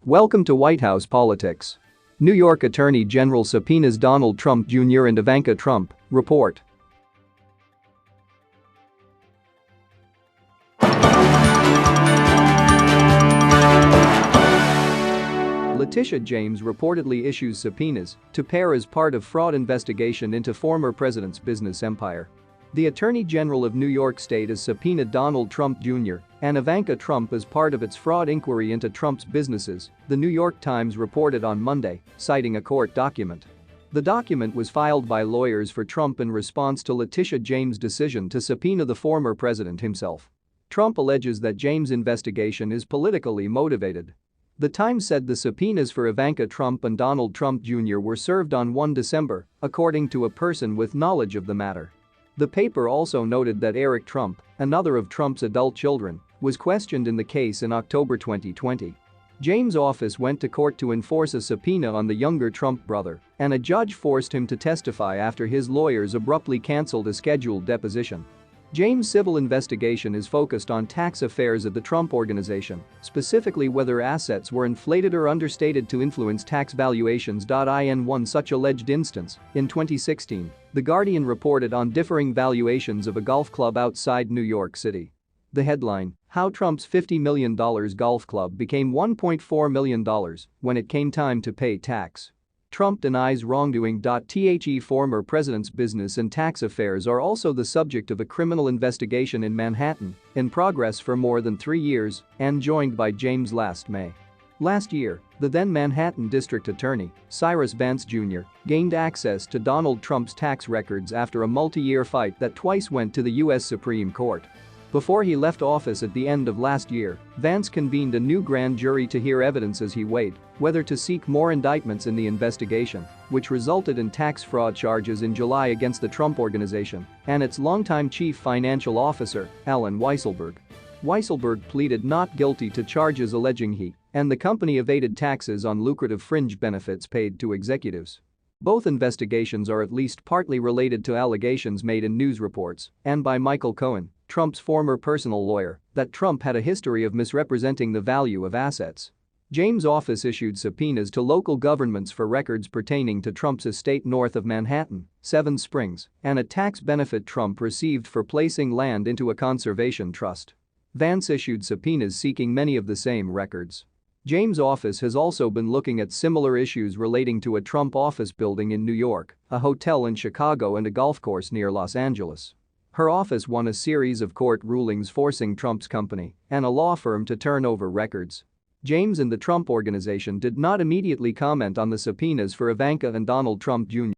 Welcome to White House Politics. New York Attorney General subpoenas Donald Trump Jr. and Ivanka Trump, report. Letitia James reportedly issues subpoenas to pair as part of fraud investigation into former president's business empire. The Attorney General of New York State has subpoenaed Donald Trump Jr. and Ivanka Trump as part of its fraud inquiry into Trump's businesses, the New York Times reported on Monday, citing a court document. The document was filed by lawyers for Trump in response to Letitia James' decision to subpoena the former president himself. Trump alleges that James' investigation is politically motivated. The Times said the subpoenas for Ivanka Trump and Donald Trump Jr. were served on 1 December, according to a person with knowledge of the matter. The paper also noted that Eric Trump, another of Trump's adult children, was questioned in the case in October 2020. James' office went to court to enforce a subpoena on the younger Trump brother, and a judge forced him to testify after his lawyers abruptly canceled a scheduled deposition. James' civil investigation is focused on tax affairs at the Trump Organization, specifically whether assets were inflated or understated to influence tax valuations. In one such alleged instance, in 2016, The Guardian reported on differing valuations of a golf club outside New York City. The headline, How Trump's $50 Million Golf Club Became $1.4 Million When It Came Time to Pay Tax. Trump denies wrongdoing. The former president's business and tax affairs are also the subject of a criminal investigation in Manhattan, in progress for more than 3 years, and joined by James last May. Last year, the then Manhattan District Attorney, Cyrus Vance Jr., gained access to Donald Trump's tax records after a multi-year fight that twice went to the U.S. Supreme Court. Before he left office at the end of last year, Vance convened a new grand jury to hear evidence as he weighed whether to seek more indictments in the investigation, which resulted in tax fraud charges in July against the Trump Organization and its longtime chief financial officer, Allen Weisselberg. Weisselberg pleaded not guilty to charges alleging he and the company evaded taxes on lucrative fringe benefits paid to executives. Both investigations are at least partly related to allegations made in news reports and by Michael Cohen, Trump's former personal lawyer, that Trump had a history of misrepresenting the value of assets. James' office issued subpoenas to local governments for records pertaining to Trump's estate north of Manhattan, Seven Springs, and a tax benefit Trump received for placing land into a conservation trust. Vance issued subpoenas seeking many of the same records. James' office has also been looking at similar issues relating to a Trump office building in New York, a hotel in Chicago, and a golf course near Los Angeles. Her office won a series of court rulings forcing Trump's company and a law firm to turn over records. James and the Trump Organization did not immediately comment on the subpoenas for Ivanka and Donald Trump Jr.